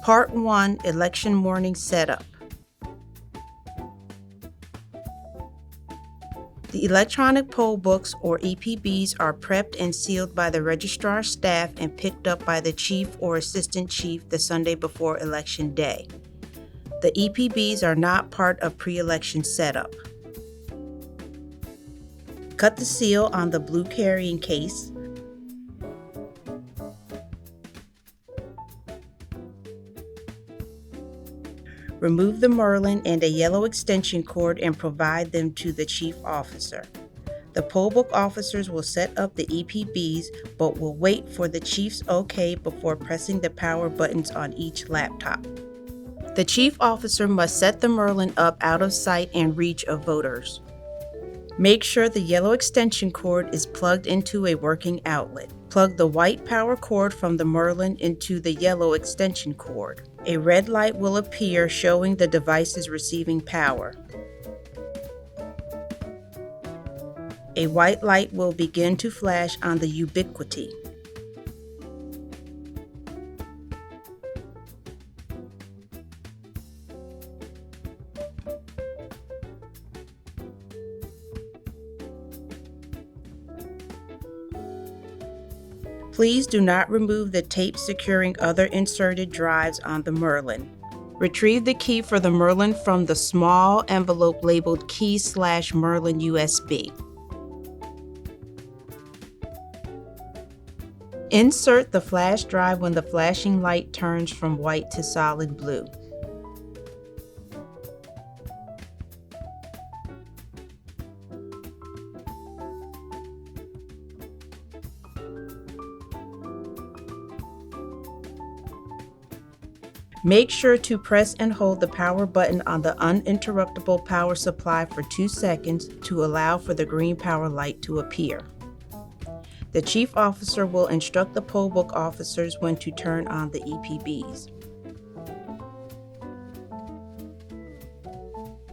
Part 1, Election Morning Setup. The electronic poll books, or EPBs, are prepped and sealed by the registrar's staff and picked up by the chief or assistant chief the Sunday before Election Day. The EPBs are not part of pre-election setup. Cut the seal on the blue carrying case. Remove the Merlin and a yellow extension cord and provide them to the chief officer. The poll book officers will set up the EPBs but will wait for the chief's okay before pressing the power buttons on each laptop. The chief officer must set the Merlin up out of sight and reach of voters. Make sure the yellow extension cord is plugged into a working outlet. Plug the white power cord from the Merlin into the yellow extension cord. A red light will appear showing the device is receiving power. A white light will begin to flash on the ubiquity. Please do not remove the tape securing other inserted drives on the Merlin. Retrieve the key for the Merlin from the small envelope labeled Key/Merlin USB. Insert the flash drive when the flashing light turns from white to solid blue. Make sure to press and hold the power button on the uninterruptible power supply for 2 seconds to allow for the green power light to appear. The chief officer will instruct the poll book officers when to turn on the EPBs.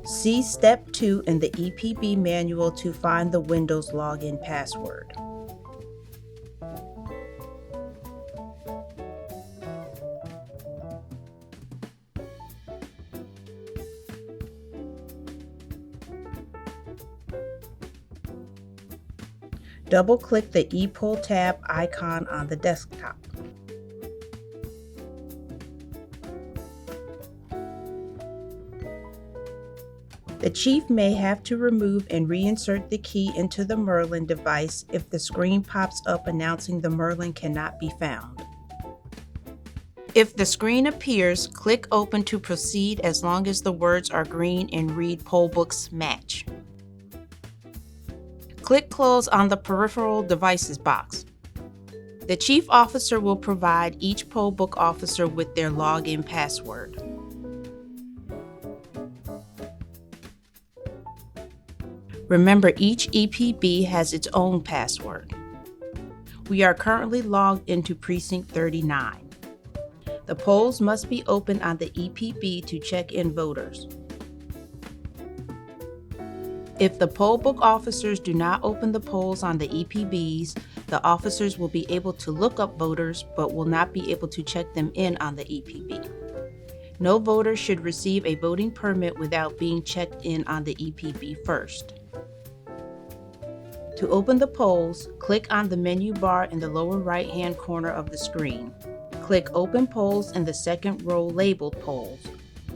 See Step 2 in the EPB manual to find the Windows login password. Double-click the ePoll tab icon on the desktop. The chief may have to remove and reinsert the key into the Merlin device if the screen pops up announcing the Merlin cannot be found. If the screen appears, click Open to proceed as long as the words are green and read Pollbooks Match. Click Close on the Peripheral Devices box. The chief officer will provide each poll book officer with their login password. Remember, each EPB has its own password. We are currently logged into Precinct 39. The polls must be open on the EPB to check in voters. If the poll book officers do not open the polls on the EPBs, the officers will be able to look up voters but will not be able to check them in on the EPB. No voter should receive a voting permit without being checked in on the EPB first. To open the polls, click on the menu bar in the lower right-hand corner of the screen. Click Open Polls in the second row labeled Polls.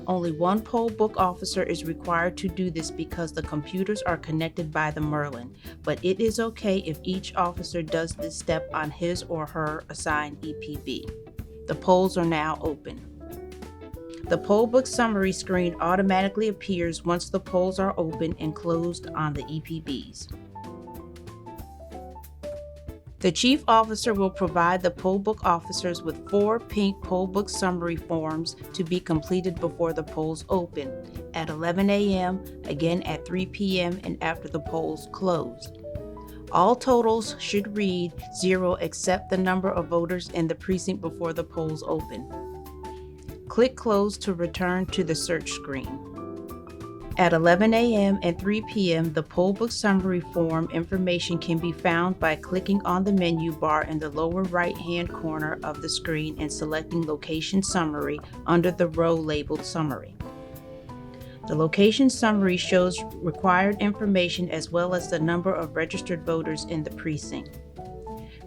Only one poll book officer is required to do this because the computers are connected by the Merlin, but it is okay if each officer does this step on his or her assigned EPB. The polls are now open. The poll book summary screen automatically appears once the polls are open and closed on the EPBs. The chief officer will provide the poll book officers with 4 pink poll book summary forms to be completed before the polls open, at 11 a.m., again at 3 p.m., and after the polls close. All totals should read 0 except the number of voters in the precinct before the polls open. Click Close to return to the search screen. At 11 a.m. and 3 p.m., the Pollbook summary form information can be found by clicking on the menu bar in the lower right-hand corner of the screen and selecting Location Summary under the row labeled Summary. The location summary shows required information as well as the number of registered voters in the precinct.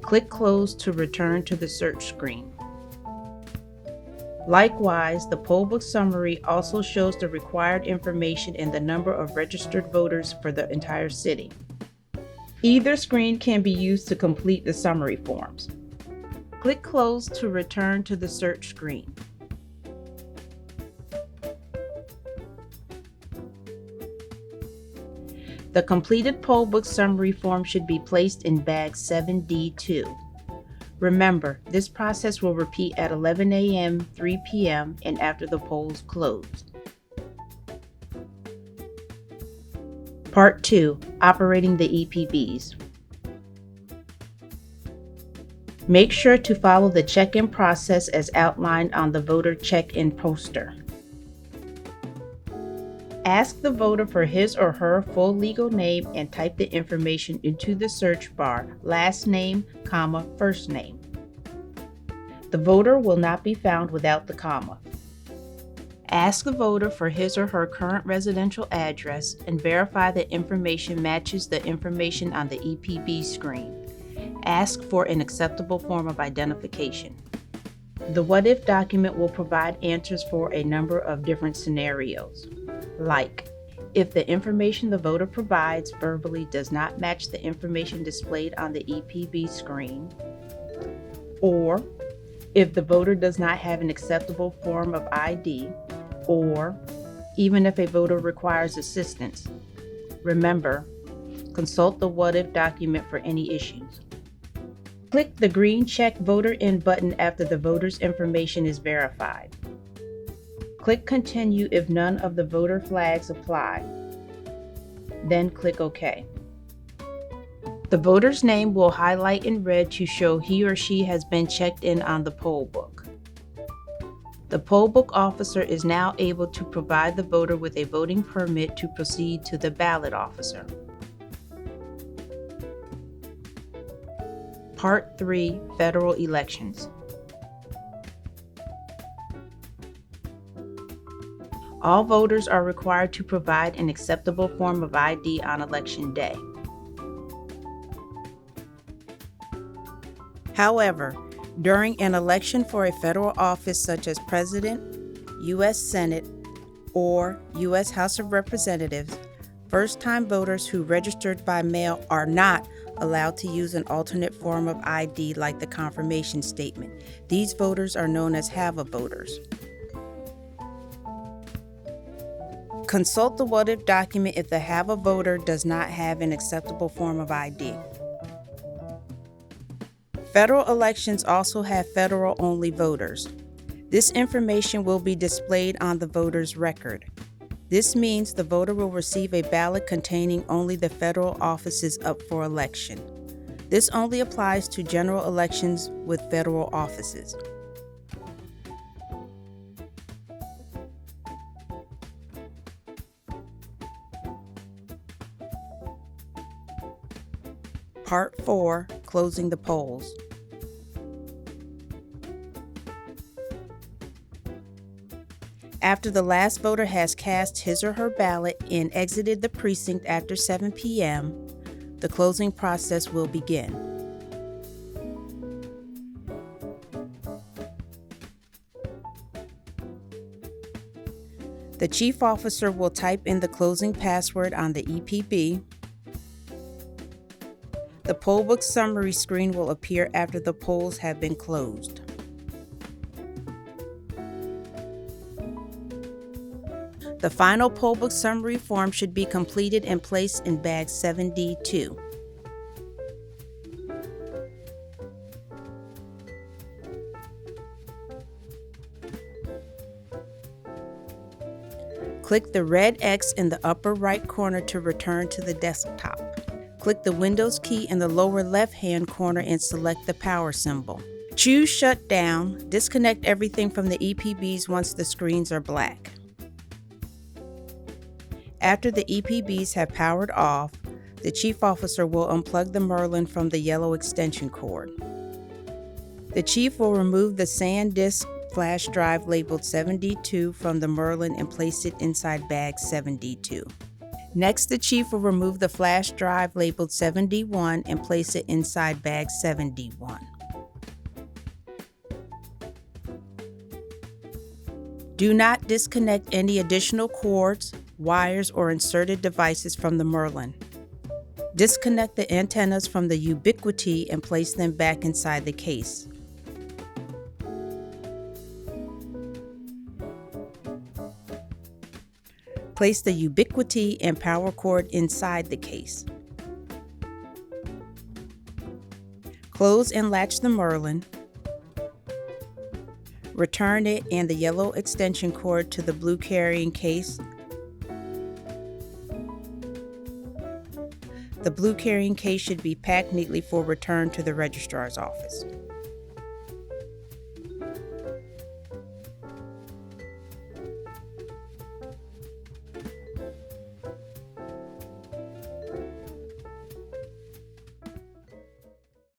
Click Close to return to the search screen. Likewise, the Pollbook summary also shows the required information and the number of registered voters for the entire city. Either screen can be used to complete the summary forms. Click Close to return to the search screen. The completed Pollbook summary form should be placed in bag 7D2. Remember, this process will repeat at 11 a.m., 3 p.m., and after the polls close. Part 2. Operating the EPBs. Make sure to follow the check-in process as outlined on the voter check-in poster. Ask the voter for his or her full legal name and type the information into the search bar, last name, comma, first name. The voter will not be found without the comma. Ask the voter for his or her current residential address and verify the information matches the information on the EPB screen. Ask for an acceptable form of identification. The What If document will provide answers for a number of different scenarios, like if the information the voter provides verbally does not match the information displayed on the EPB screen, or if the voter does not have an acceptable form of ID, or even if a voter requires assistance. Remember, consult the What If document for any issues. Click the green check Voter In button after the voter's information is verified. Click Continue if none of the voter flags apply. Then click OK. The voter's name will highlight in red to show he or she has been checked in on the Pollbook. The Pollbook officer is now able to provide the voter with a voting permit to proceed to the ballot officer. Part 3. Federal Elections. All voters are required to provide an acceptable form of ID on Election Day. However, during an election for a federal office such as President, U.S. Senate, or U.S. House of Representatives, first-time voters who registered by mail are not allowed to use an alternate form of ID like the confirmation statement. These voters are known as have-a voters. Consult the What If document if the have-a voter does not have an acceptable form of ID. Federal elections also have federal-only voters. This information will be displayed on the voter's record. This means the voter will receive a ballot containing only the federal offices up for election. This only applies to general elections with federal offices. Part 4. Closing the polls. After the last voter has cast his or her ballot and exited the precinct after 7 p.m., the closing process will begin. The chief officer will type in the closing password on the EPB. The Pollbook summary screen will appear after the polls have been closed. The final Pollbook summary form should be completed and placed in bag 7D2. Click the red X in the upper right corner to return to the desktop. Click the Windows key in the lower left-hand corner and select the power symbol. Choose Shut Down. Disconnect everything from the EPBs once the screens are black. After the EPBs have powered off, the chief officer will unplug the Merlin from the yellow extension cord. The chief will remove the SanDisk flash drive labeled 72 from the Merlin and place it inside bag 72. Next, the chief will remove the flash drive labeled 71 and place it inside bag 71. Do not disconnect any additional cords, wires, or inserted devices from the Merlin. Disconnect the antennas from the Ubiquiti and place them back inside the case. Place the Ubiquiti and power cord inside the case. Close and latch the Merlin. Return it and the yellow extension cord to the blue carrying case. The blue carrying case should be packed neatly for return to the registrar's office.